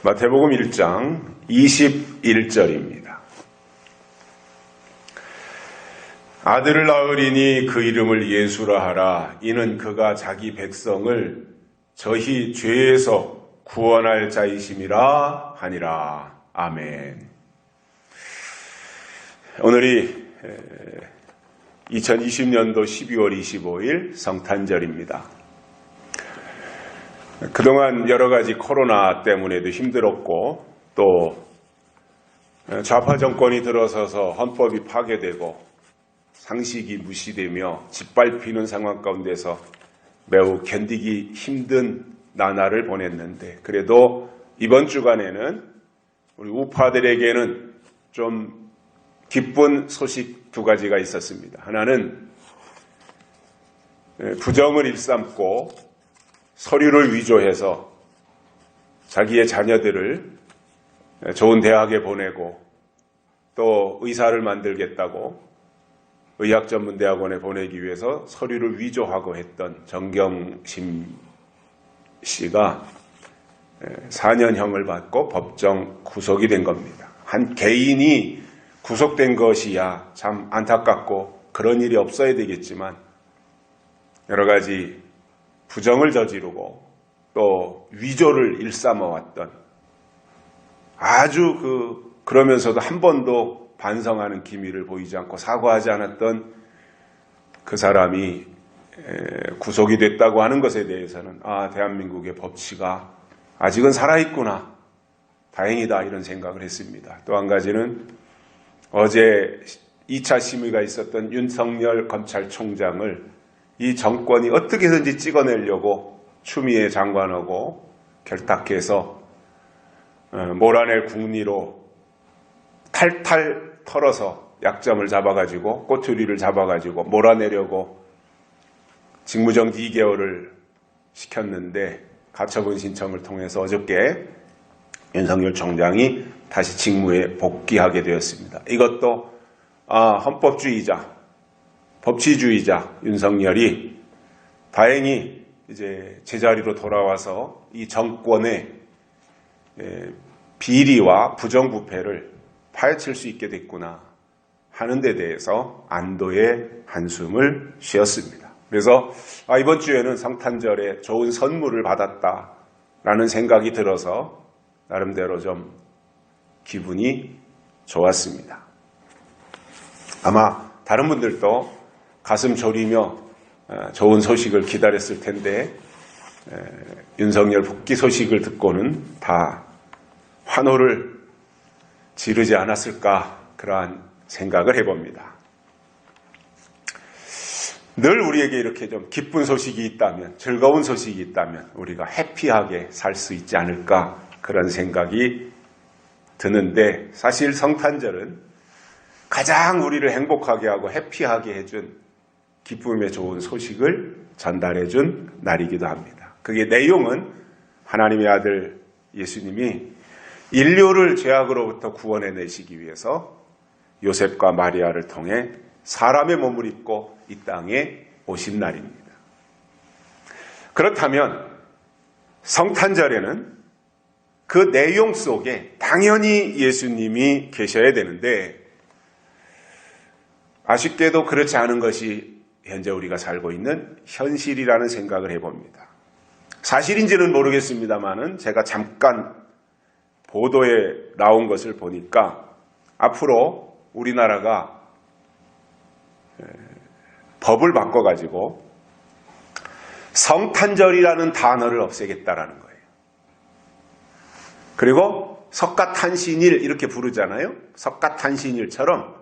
마태복음 1장 21절입니다. 아들을 낳으리니 그 이름을 예수라 하라. 이는 그가 자기 백성을 저희 죄에서 구원할 자이심이라 하니라. 아멘. 오늘이 2020년도 12월 25일 성탄절입니다. 그동안 여러 가지 코로나 때문에도 힘들었고 또 좌파 정권이 들어서서 헌법이 파괴되고 상식이 무시되며 짓밟히는 상황 가운데서 매우 견디기 힘든 나날을 보냈는데 그래도 이번 주간에는 우리 우파들에게는 좀 기쁜 소식 두 가지가 있었습니다. 하나는 부정을 일삼고 서류를 위조해서 자기의 자녀들을 좋은 대학에 보내고 또 의사를 만들겠다고 의학전문대학원에 보내기 위해서 서류를 위조하고 했던 정경심 씨가 4년형을 받고 법정 구속이 된 겁니다. 한 개인이 구속된 것이야 참 안타깝고 그런 일이 없어야 되겠지만 여러 가지 부정을 저지르고 또 위조를 일삼아왔던 아주 그러면서도 한 번도 반성하는 기미를 보이지 않고 사과하지 않았던 그 사람이 구속이 됐다고 하는 것에 대해서는 대한민국의 법치가 아직은 살아있구나. 다행이다 이런 생각을 했습니다. 또 한 가지는 어제 2차 심의가 있었던 윤석열 검찰총장을 이 정권이 어떻게든지 찍어내려고 추미애 장관하고 결탁해서 몰아낼 국리로 탈탈 털어서 약점을 잡아가지고 꼬투리를 잡아가지고 몰아내려고 직무정지 2개월을 시켰는데 가처분 신청을 통해서 어저께 윤석열 총장이 다시 직무에 복귀하게 되었습니다. 이것도 헌법주의자 법치주의자 윤석열이 다행히 이제 제자리로 돌아와서 이 정권의 비리와 부정부패를 파헤칠 수 있게 됐구나 하는 데 대해서 안도의 한숨을 쉬었습니다. 그래서 이번 주에는 성탄절에 좋은 선물을 받았다라는 생각이 들어서 나름대로 좀 기분이 좋았습니다. 아마 다른 분들도 가슴 졸이며 좋은 소식을 기다렸을 텐데 윤석열 복귀 소식을 듣고는 다 환호를 지르지 않았을까 그러한 생각을 해봅니다. 늘 우리에게 이렇게 좀 기쁜 소식이 있다면 즐거운 소식이 있다면 우리가 해피하게 살 수 있지 않을까 그런 생각이 드는데 사실 성탄절은 가장 우리를 행복하게 하고 해피하게 해준 기쁨의 좋은 소식을 전달해준 날이기도 합니다. 그게 내용은 하나님의 아들 예수님이 인류를 죄악으로부터 구원해내시기 위해서 요셉과 마리아를 통해 사람의 몸을 입고 이 땅에 오신 날입니다. 그렇다면 성탄절에는 그 내용 속에 당연히 예수님이 계셔야 되는데 아쉽게도 그렇지 않은 것이 현재 우리가 살고 있는 현실이라는 생각을 해봅니다. 사실인지는 모르겠습니다만은 제가 잠깐 보도에 나온 것을 보니까 앞으로 우리나라가 법을 바꿔가지고 성탄절이라는 단어를 없애겠다라는 거예요. 그리고 석가탄신일 이렇게 부르잖아요. 석가탄신일처럼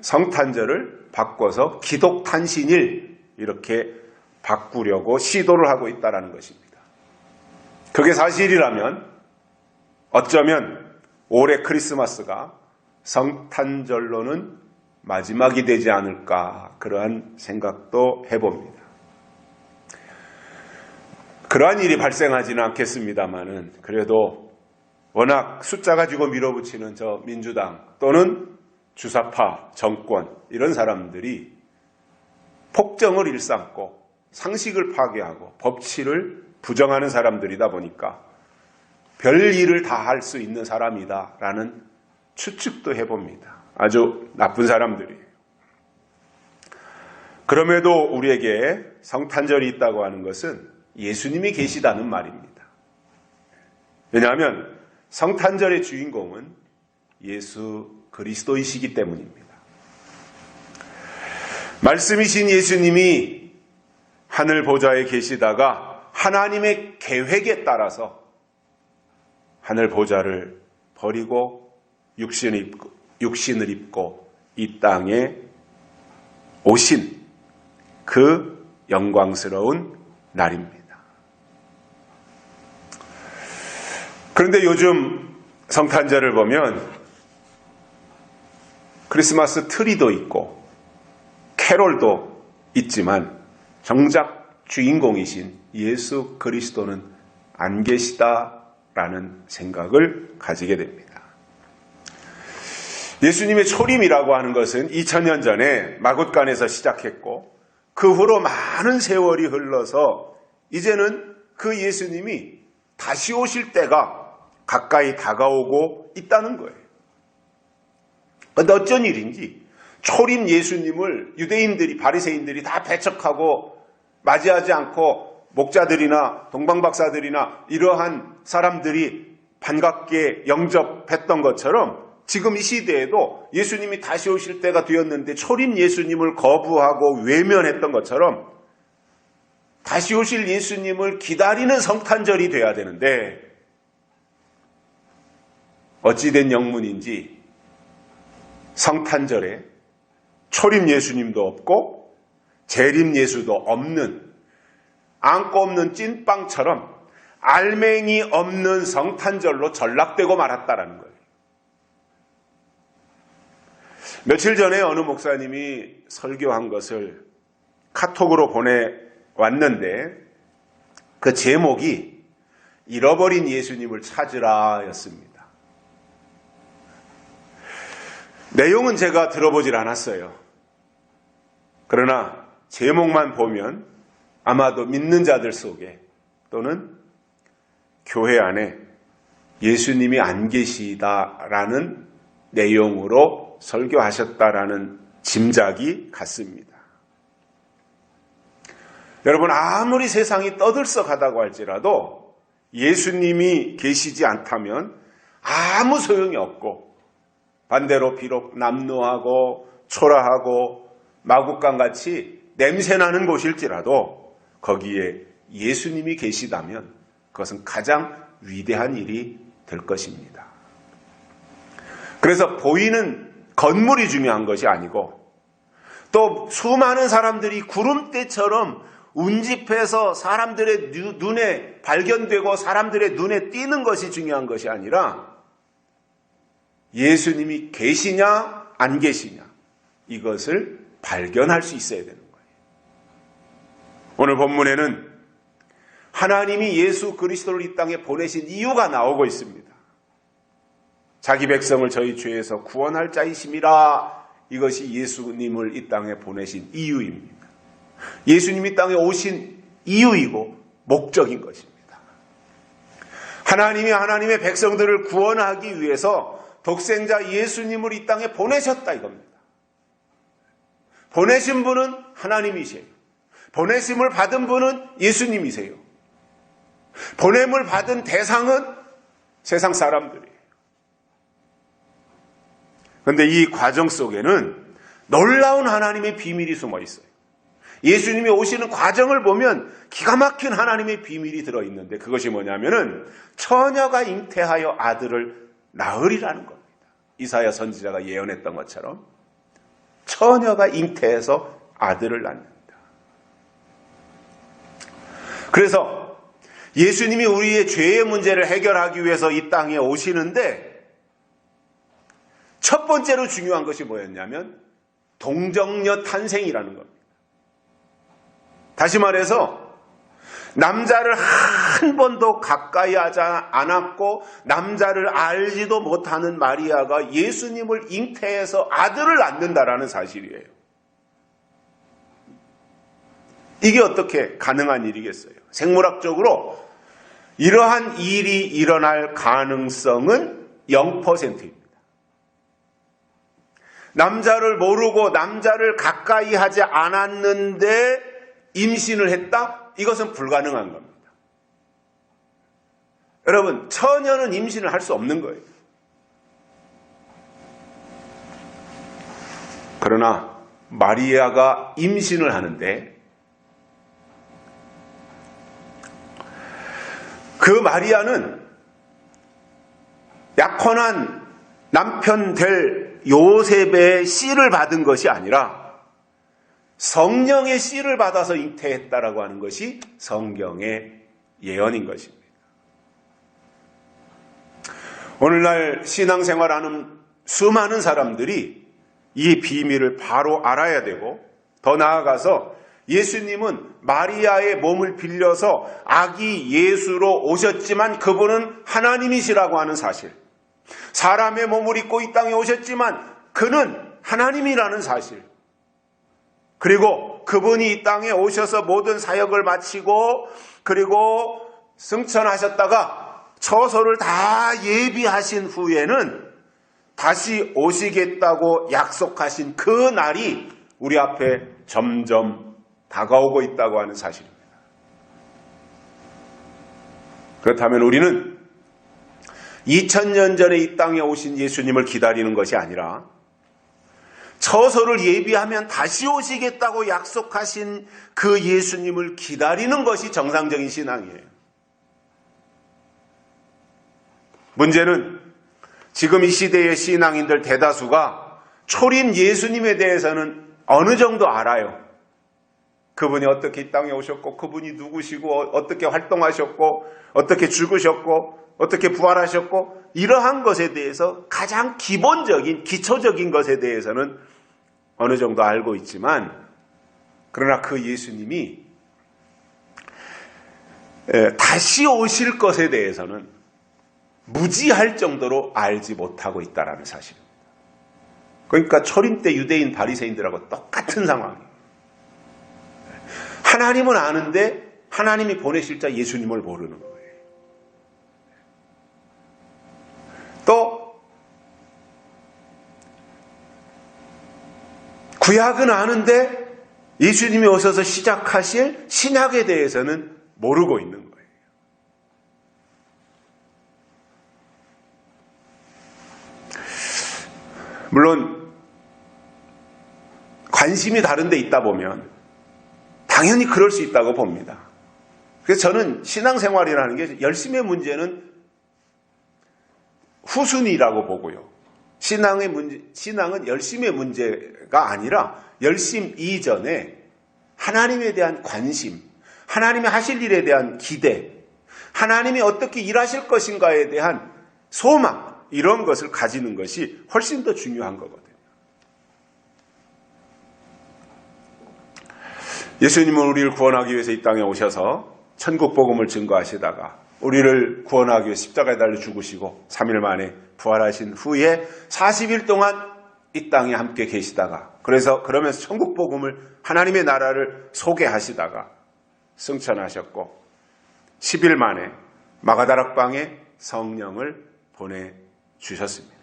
성탄절을 바꿔서 기독탄신일 이렇게 바꾸려고 시도를 하고 있다는 것입니다. 그게 사실이라면 어쩌면 올해 크리스마스가 성탄절로는 마지막이 되지 않을까 그러한 생각도 해봅니다. 그러한 일이 발생하지는 않겠습니다만은 그래도 워낙 숫자 가지고 밀어붙이는 저 민주당 또는 주사파 정권 이런 사람들이 폭정을 일삼고 상식을 파괴하고 법치를 부정하는 사람들이다 보니까 별 일을 다 할 수 있는 사람이다라는 추측도 해봅니다. 아주 나쁜 사람들이에요. 그럼에도 우리에게 성탄절이 있다고 하는 것은 예수님이 계시다는 말입니다. 왜냐하면 성탄절의 주인공은 예수 그리스도이시기 때문입니다. 말씀이신 예수님이 하늘 보좌에 계시다가 하나님의 계획에 따라서 하늘 보좌를 버리고 육신을 입고 이 땅에 오신 그 영광스러운 날입니다. 그런데 요즘 성탄절을 보면 크리스마스 트리도 있고 캐롤도 있지만 정작 주인공이신 예수 그리스도는 안 계시다라는 생각을 가지게 됩니다. 예수님의 초림이라고 하는 것은 2000년 전에 마굿간에서 시작했고 그 후로 많은 세월이 흘러서 이제는 그 예수님이 다시 오실 때가 가까이 다가오고 있다는 거예요. 근데 어쩐 일인지 초림 예수님을 유대인들이 바리새인들이 다 배척하고 맞이하지 않고 목자들이나 동방박사들이나 이러한 사람들이 반갑게 영접했던 것처럼 지금 이 시대에도 예수님이 다시 오실 때가 되었는데 초림 예수님을 거부하고 외면했던 것처럼 다시 오실 예수님을 기다리는 성탄절이 돼야 되는데 어찌된 영문인지 성탄절에 초림 예수님도 없고 재림 예수도 없는 안고 없는 찐빵처럼 알맹이 없는 성탄절로 전락되고 말았다라는 거예요. 며칠 전에 어느 목사님이 설교한 것을 카톡으로 보내왔는데 그 제목이 잃어버린 예수님을 찾으라 였습니다. 내용은 제가 들어보질 않았어요. 그러나 제목만 보면 아마도 믿는 자들 속에 또는 교회 안에 예수님이 안 계시다라는 내용으로 설교하셨다라는 짐작이 갔습니다. 여러분, 아무리 세상이 떠들썩하다고 할지라도 예수님이 계시지 않다면 아무 소용이 없고 반대로 비록 남루하고 초라하고 마국간같이 냄새나는 곳일지라도 거기에 예수님이 계시다면 그것은 가장 위대한 일이 될 것입니다. 그래서 보이는 건물이 중요한 것이 아니고 또 수많은 사람들이 구름대처럼 운집해서 사람들의 눈에 발견되고 사람들의 눈에 띄는 것이 중요한 것이 아니라 예수님이 계시냐 안 계시냐 이것을 발견할 수 있어야 되는 거예요. 오늘 본문에는 하나님이 예수 그리스도를 이 땅에 보내신 이유가 나오고 있습니다. 자기 백성을 저희 죄에서 구원할 자이심이라. 이것이 예수님을 이 땅에 보내신 이유입니다. 예수님이 이 땅에 오신 이유이고 목적인 것입니다. 하나님이 하나님의 백성들을 구원하기 위해서 독생자 예수님을 이 땅에 보내셨다 이겁니다. 보내신 분은 하나님이세요. 보내심을 받은 분은 예수님이세요. 보냄을 받은 대상은 세상 사람들이에요. 그런데 이 과정 속에는 놀라운 하나님의 비밀이 숨어 있어요. 예수님이 오시는 과정을 보면 기가 막힌 하나님의 비밀이 들어있는데 그것이 뭐냐면은 처녀가 잉태하여 아들을 낳으리라는 겁니다. 이사야 선지자가 예언했던 것처럼 처녀가 잉태해서 아들을 낳는다. 그래서 예수님이 우리의 죄의 문제를 해결하기 위해서 이 땅에 오시는데 첫 번째로 중요한 것이 뭐였냐면 동정녀 탄생이라는 겁니다. 다시 말해서 남자를 한 번도 가까이 하지 않았고 남자를 알지도 못하는 마리아가 예수님을 잉태해서 아들을 낳는다라는 사실이에요. 이게 어떻게 가능한 일이겠어요? 생물학적으로 이러한 일이 일어날 가능성은 0%입니다. 남자를 모르고 남자를 가까이 하지 않았는데 임신을 했다? 이것은 불가능한 겁니다. 여러분, 처녀는 임신을 할 수 없는 거예요. 그러나 마리아가 임신을 하는데 그 마리아는 약혼한 남편 될 요셉의 씨를 받은 것이 아니라 성령의 씨를 받아서 잉태했다라고 하는 것이 성경의 예언인 것입니다. 오늘날 신앙생활하는 수많은 사람들이 이 비밀을 바로 알아야 되고, 더 나아가서 예수님은 마리아의 몸을 빌려서 아기 예수로 오셨지만 그분은 하나님이시라고 하는 사실, 사람의 몸을 입고 이 땅에 오셨지만 그는 하나님이라는 사실, 그리고 그분이 이 땅에 오셔서 모든 사역을 마치고 그리고 승천하셨다가 처소를 다 예비하신 후에는 다시 오시겠다고 약속하신 그 날이 우리 앞에 점점 다가오고 있다고 하는 사실입니다. 그렇다면 우리는 2000년 전에 이 땅에 오신 예수님을 기다리는 것이 아니라 처소를 예비하면 다시 오시겠다고 약속하신 그 예수님을 기다리는 것이 정상적인 신앙이에요. 문제는 지금 이 시대의 신앙인들 대다수가 초림 예수님에 대해서는 어느 정도 알아요. 그분이 어떻게 이 땅에 오셨고, 그분이 누구시고, 어떻게 활동하셨고, 어떻게 죽으셨고, 어떻게 부활하셨고, 이러한 것에 대해서 가장 기본적인, 기초적인 것에 대해서는 어느 정도 알고 있지만, 그러나 그 예수님이 다시 오실 것에 대해서는 무지할 정도로 알지 못하고 있다는 사실입니다. 그러니까 초림 때 유대인 바리새인들하고 똑같은 상황이에요. 하나님은 아는데 하나님이 보내실 자 예수님을 모르는 거예요. 또 구약은 아는데 예수님이 오셔서 시작하실 신약에 대해서는 모르고 있는 거예요. 물론 관심이 다른 데 있다 보면 당연히 그럴 수 있다고 봅니다. 그래서 저는 신앙생활이라는 게 열심의 문제는 후순위라고 보고요. 신앙은 열심의 문제가 아니라 열심 이전에 하나님에 대한 관심, 하나님이 하실 일에 대한 기대, 하나님이 어떻게 일하실 것인가에 대한 소망, 이런 것을 가지는 것이 훨씬 더 중요한 거거든요. 예수님은 우리를 구원하기 위해서 이 땅에 오셔서 천국 복음을 증거하시다가 우리를 구원하기 위해 십자가에 달려 죽으시고 3일 만에 부활하신 후에 40일 동안 이 땅에 함께 계시다가 그러면서 천국 복음을, 하나님의 나라를 소개하시다가 승천하셨고 10일 만에 마가다락방에 성령을 보내주셨습니다.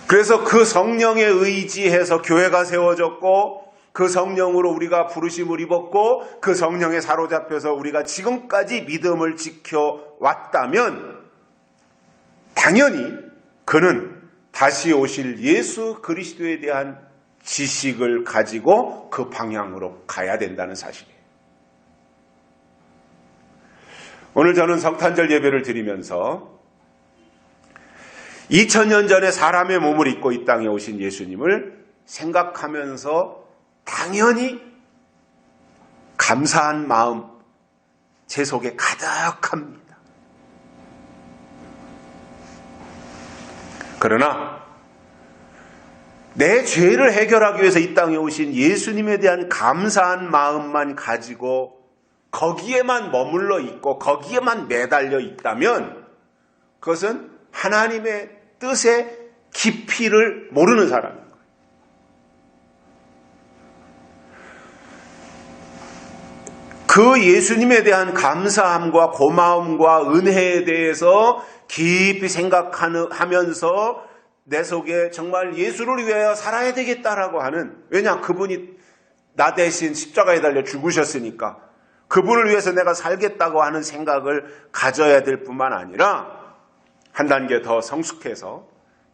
그래서 그 성령에 의지해서 교회가 세워졌고 그 성령으로 우리가 부르심을 입었고 그 성령에 사로잡혀서 우리가 지금까지 믿음을 지켜왔다면 당연히 그는 다시 오실 예수 그리스도에 대한 지식을 가지고 그 방향으로 가야 된다는 사실이에요. 오늘 저는 성탄절 예배를 드리면서 2000년 전에 사람의 몸을 입고 이 땅에 오신 예수님을 생각하면서 당연히 감사한 마음 제 속에 가득합니다. 그러나 내 죄를 해결하기 위해서 이 땅에 오신 예수님에 대한 감사한 마음만 가지고 거기에만 머물러 있고 거기에만 매달려 있다면 그것은 하나님의 뜻의 깊이를 모르는 사람입니다. 그 예수님에 대한 감사함과 고마움과 은혜에 대해서 깊이 생각하면서 내 속에 정말 예수를 위하여 살아야 되겠다라고 하는, 왜냐 그분이 나 대신 십자가에 달려 죽으셨으니까 그분을 위해서 내가 살겠다고 하는 생각을 가져야 될 뿐만 아니라 한 단계 더 성숙해서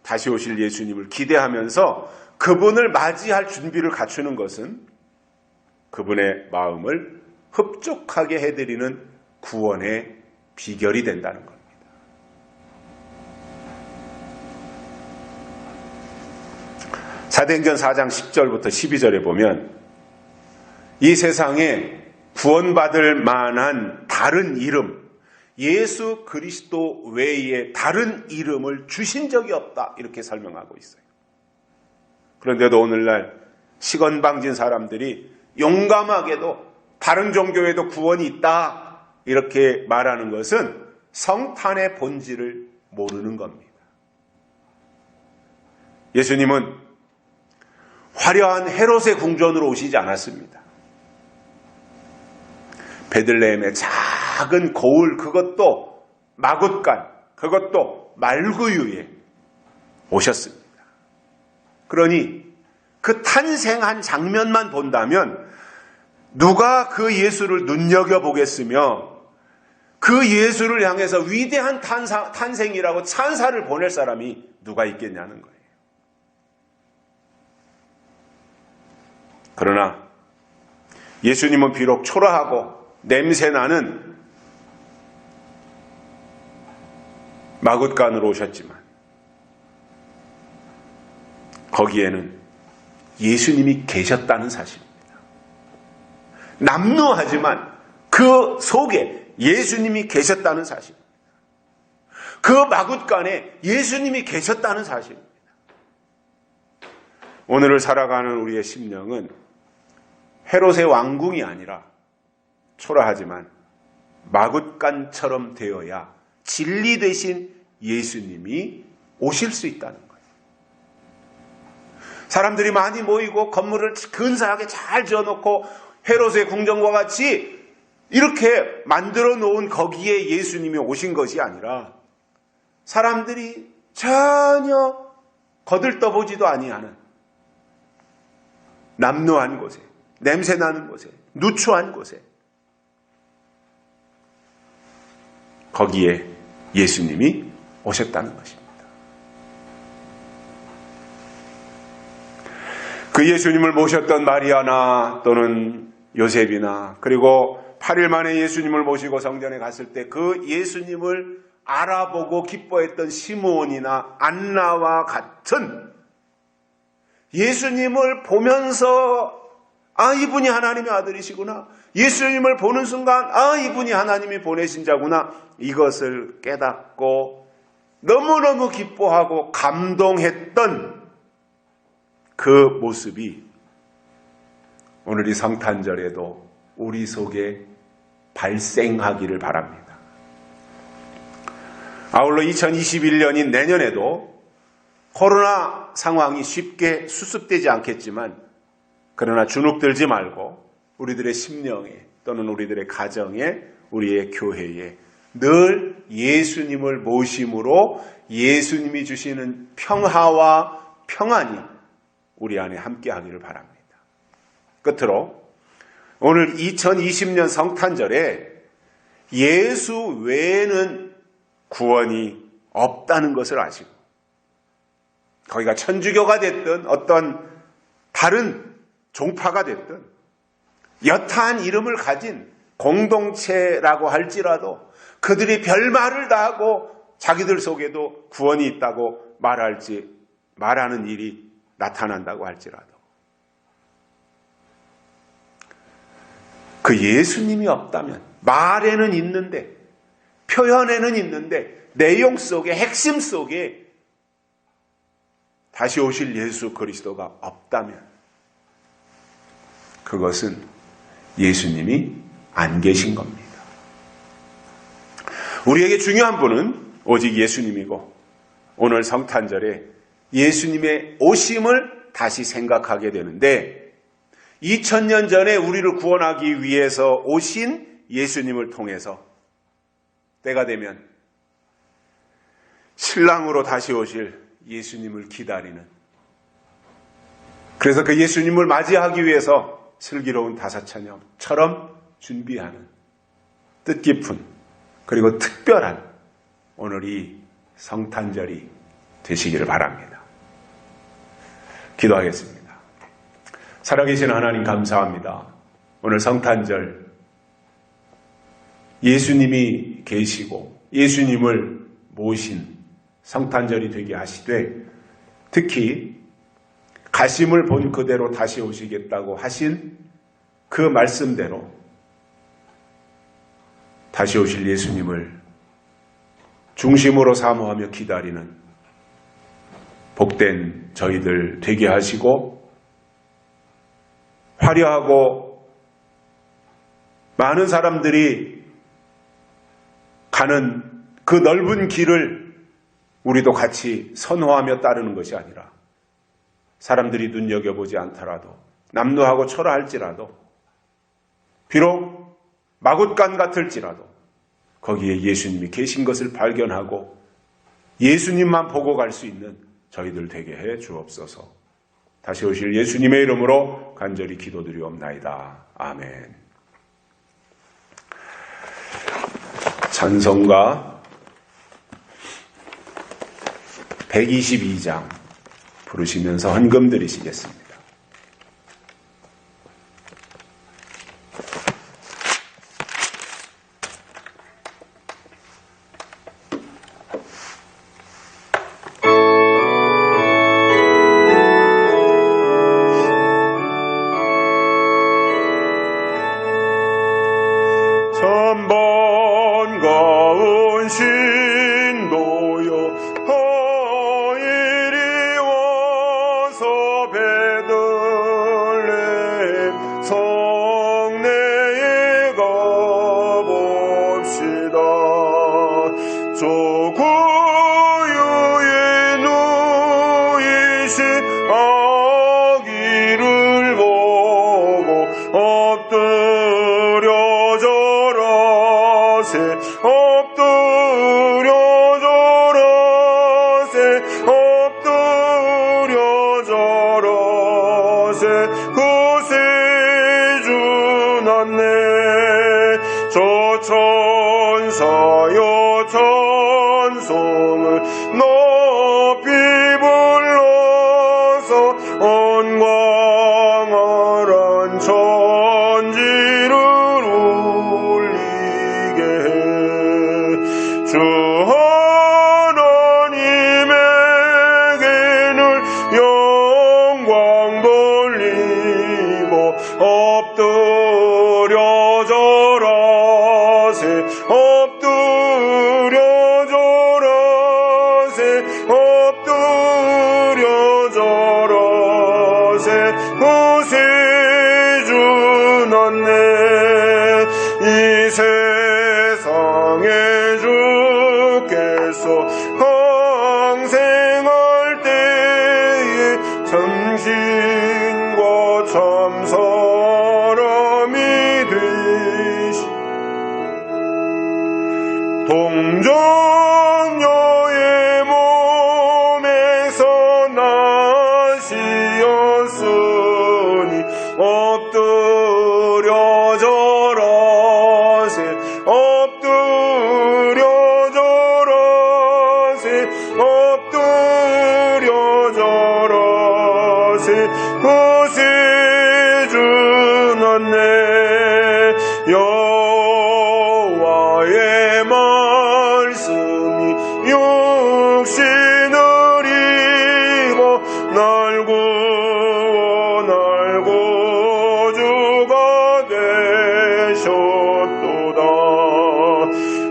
다시 오실 예수님을 기대하면서 그분을 맞이할 준비를 갖추는 것은 그분의 마음을 흡족하게 해드리는 구원의 비결이 된다는 겁니다. 사도행전 4장 10절부터 12절에 보면 이 세상에 구원받을 만한 다른 이름, 예수 그리스도 외에 다른 이름을 주신 적이 없다, 이렇게 설명하고 있어요. 그런데도 오늘날 시건방진 사람들이 용감하게도 다른 종교에도 구원이 있다 이렇게 말하는 것은 성탄의 본질을 모르는 겁니다. 예수님은 화려한 헤롯의 궁전으로 오시지 않았습니다. 베들레헴의 작은 고을, 그것도 마굿간, 그것도 말구유에 오셨습니다. 그러니 그 탄생한 장면만 본다면 누가 그 예수를 눈여겨보겠으며 그 예수를 향해서 위대한 탄생이라고 찬사를 보낼 사람이 누가 있겠냐는 거예요. 그러나 예수님은 비록 초라하고 냄새나는 마굿간으로 오셨지만 거기에는 예수님이 계셨다는 사실입니다. 남루하지만 그 속에 예수님이 계셨다는 사실입니다. 그 마굿간에 예수님이 계셨다는 사실입니다. 오늘을 살아가는 우리의 심령은 헤롯의 왕궁이 아니라 초라하지만 마굿간처럼 되어야 진리 되신 예수님이 오실 수 있다는 거예요. 사람들이 많이 모이고 건물을 근사하게 잘 지어놓고 헤롯의 궁전과 같이 이렇게 만들어 놓은 거기에 예수님이 오신 것이 아니라 사람들이 전혀 거들떠보지도 아니하는 남루한 곳에, 냄새나는 곳에, 누추한 곳에, 거기에 예수님이 오셨다는 것입니다. 그 예수님을 모셨던 마리아나 또는 요셉이나 그리고 8일 만에 예수님을 모시고 성전에 갔을 때 그 예수님을 알아보고 기뻐했던 시므온이나 안나와 같은 예수님을 보면서 아, 이분이 하나님의 아들이시구나, 예수님을 보는 순간 아, 이분이 하나님이 보내신 자구나, 이것을 깨닫고 너무너무 기뻐하고 감동했던 그 모습이 오늘 이 성탄절에도 우리 속에 발생하기를 바랍니다. 아울러 2021년인 내년에도 코로나 상황이 쉽게 수습되지 않겠지만 그러나 주눅들지 말고 우리들의 심령에 또는 우리들의 가정에 우리의 교회에 늘 예수님을 모심으로 예수님이 주시는 평화와 평안이 우리 안에 함께하기를 바랍니다. 끝으로 오늘 2020년 성탄절에 예수 외에는 구원이 없다는 것을 아시고 거기가 천주교가 됐든 어떤 다른 종파가 됐든 여타한 이름을 가진 공동체라고 할지라도 그들이 별말을 다 하고 자기들 속에도 구원이 있다고 말하는 일이 나타난다고 할지라도 그 예수님이 없다면 말에는 있는데 표현에는 있는데 내용 속에 핵심 속에 다시 오실 예수 그리스도가 없다면 그것은 예수님이 안 계신 겁니다. 우리에게 중요한 분은 오직 예수님이고 오늘 성탄절에 예수님의 오심을 다시 생각하게 되는데 2000년 전에 우리를 구원하기 위해서 오신 예수님을 통해서 때가 되면 신랑으로 다시 오실 예수님을 기다리는, 그래서 그 예수님을 맞이하기 위해서 슬기로운 다사처녀처럼 준비하는 뜻깊은 그리고 특별한 오늘이 성탄절이 되시기를 바랍니다. 기도하겠습니다. 살아계신 하나님 감사합니다. 오늘 성탄절 예수님이 계시고 예수님을 모신 성탄절이 되게 하시되, 특히 가심을 본 그대로 다시 오시겠다고 하신 그 말씀대로 다시 오실 예수님을 중심으로 사모하며 기다리는 복된 저희들 되게 하시고, 화려하고 많은 사람들이 가는 그 넓은 길을 우리도 같이 선호하며 따르는 것이 아니라, 사람들이 눈여겨보지 않더라도, 남루하고 초라할지라도, 비록 마굿간 같을지라도 거기에 예수님이 계신 것을 발견하고 예수님만 보고 갈 수 있는 저희들 되게 해 주옵소서. 다시 오실 예수님의 이름으로 간절히 기도드리옵나이다. 아멘. 찬송가 122장 부르시면서 헌금 드리시겠습니다. 천번가운 신도여 이리 와서 베들레헴 성내에 가봅시다. 저 구유에 누이신 아기를 보고 엎드려 절하세, 엎드려 절하세, 엎드려 절하세. 구세주 났네. 저 천사여 찬송을 높이 불러서 온광활한 천지를 울리게 해. 주 하나님에게는 영광 돌리고 엎드려 절하세, 엎드려 절하세, 엎드려 절하세. 구세주 났네. 이 세상에 주께서 항생할 때에 참신과 참 사람이 되시, 동정녀의 몸에서 나시었으니 엎드려 절하세, 엎드려 절하세, 엎드려 절하세. 구세주 났네. 여호와의 말씀이 육신을 입어 날 구워 날 구주가 되셨도다.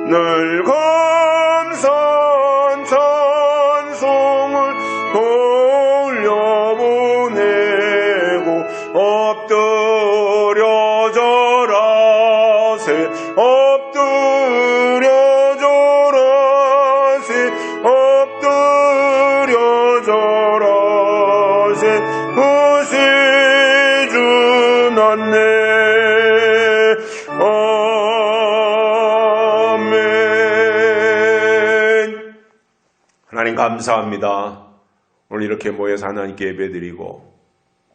늘 감사한 찬송을 돌려보내고 엎드려 절하세, 엎드려 절하세, 엎드려 절하세. 구세주 받네. 아멘. 하나님 감사합니다. 오늘 이렇게 모여서 하나님께 예배드리고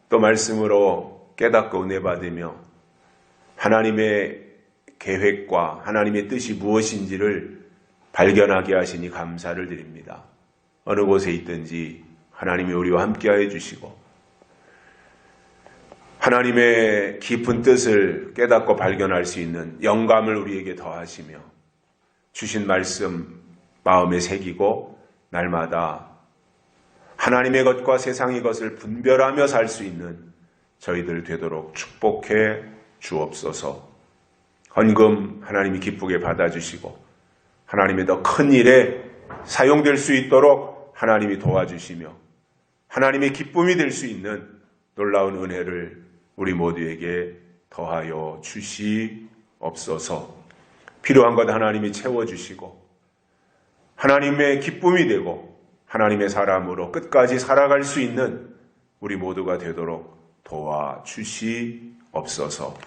또 말씀으로 깨닫고 은혜 받으며 하나님의 계획과 하나님의 뜻이 무엇인지를 발견하게 하시니 감사를 드립니다. 어느 곳에 있든지 하나님이 우리와 함께하여 주시고 하나님의 깊은 뜻을 깨닫고 발견할 수 있는 영감을 우리에게 더하시며 주신 말씀 마음에 새기고 날마다 하나님의 것과 세상의 것을 분별하며 살 수 있는 저희들 되도록 축복해 주옵소서. 헌금 하나님이 기쁘게 받아주시고 하나님의 더 큰 일에 사용될 수 있도록 하나님이 도와주시며 하나님의 기쁨이 될 수 있는 놀라운 은혜를 우리 모두에게 더하여 주시옵소서. 필요한 것 하나님이 채워주시고 하나님의 기쁨이 되고 하나님의 사람으로 끝까지 살아갈 수 있는 우리 모두가 되도록 도와주시옵소서.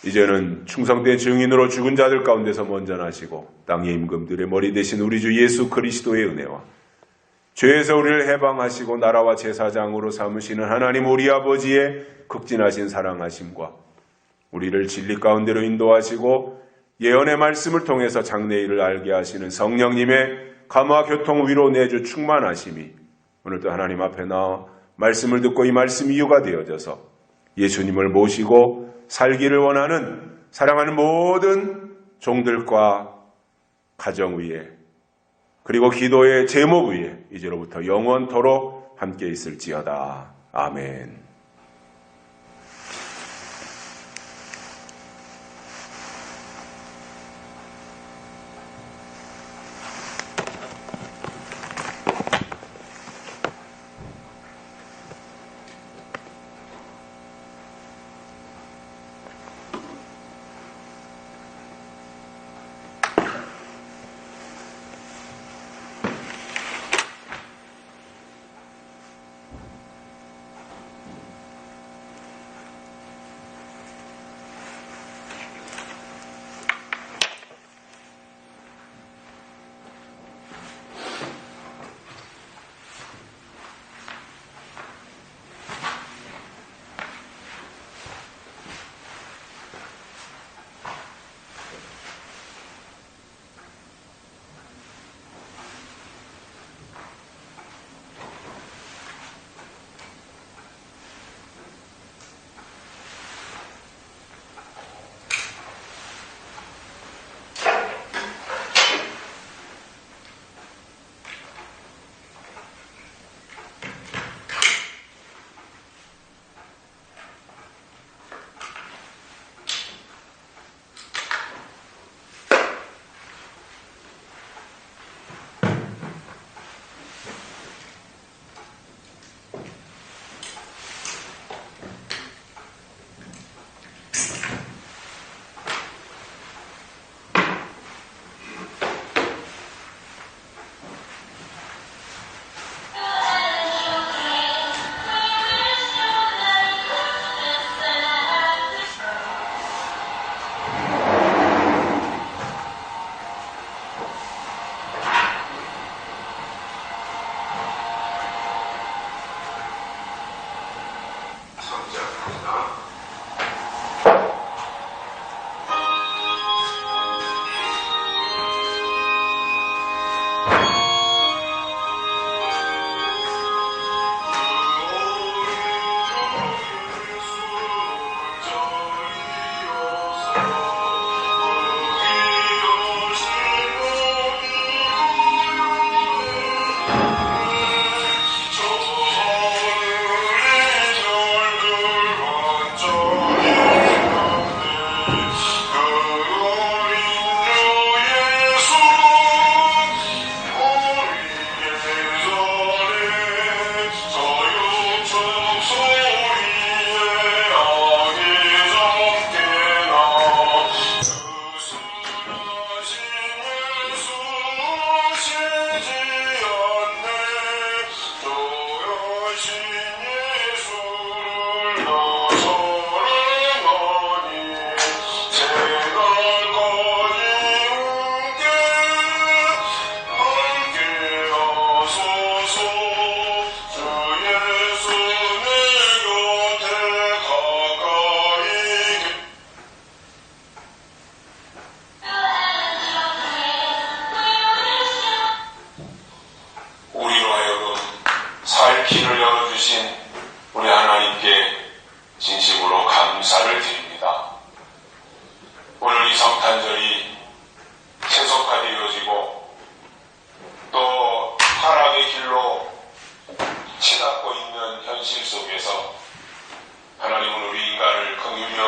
이제는 충성된 증인으로 죽은 자들 가운데서 먼저 나시고 땅의 임금들의 머리 되신 우리 주 예수 그리스도의 은혜와 죄에서 우리를 해방하시고 나라와 제사장으로 삼으시는 하나님 우리 아버지의 극진하신 사랑하심과 우리를 진리 가운데로 인도하시고 예언의 말씀을 통해서 장래일을 알게 하시는 성령님의 감화 교통 위로 내주 충만하심이 오늘도 하나님 앞에 나와 말씀을 듣고 이 말씀 이유가 되어져서 예수님을 모시고 살기를 원하는 사랑하는 모든 종들과 가정 위에 그리고 기도의 제목 위에 이제로부터 영원토록 함께 있을지어다. 아멘.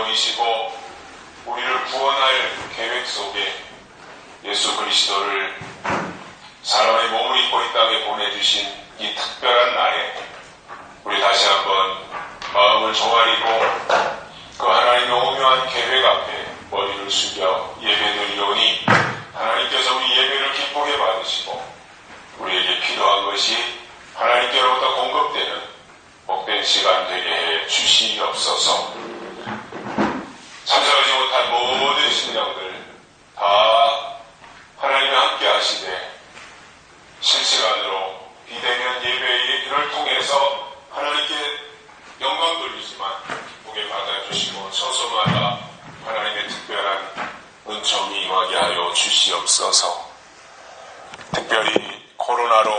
보이시고 우리를 구원할 계획 속에 예수 그리스도를 사람의 몸을 입고 이 땅에 보내주신 이 특별한 날에 우리 다시 한번 마음을 조아리고 그 하나님의 오묘한 계획 앞에 머리를 숙여 예배드리오니 하나님께서 우리 예배를 기쁘게 받으시고 우리에게 필요한 것이 하나님께로부터 공급되는 복된 시간 되게 해 주시옵소서. 참석하지 못한 모든 신령들 다 하나님이 함께 하시되 실시간으로 비대면 예배를 통해서 하나님께 영광 돌리지만 기쁘게 받아주시고 처소마다 하나님의 특별한 은총이 임하게 하여 주시옵소서. 특별히 코로나로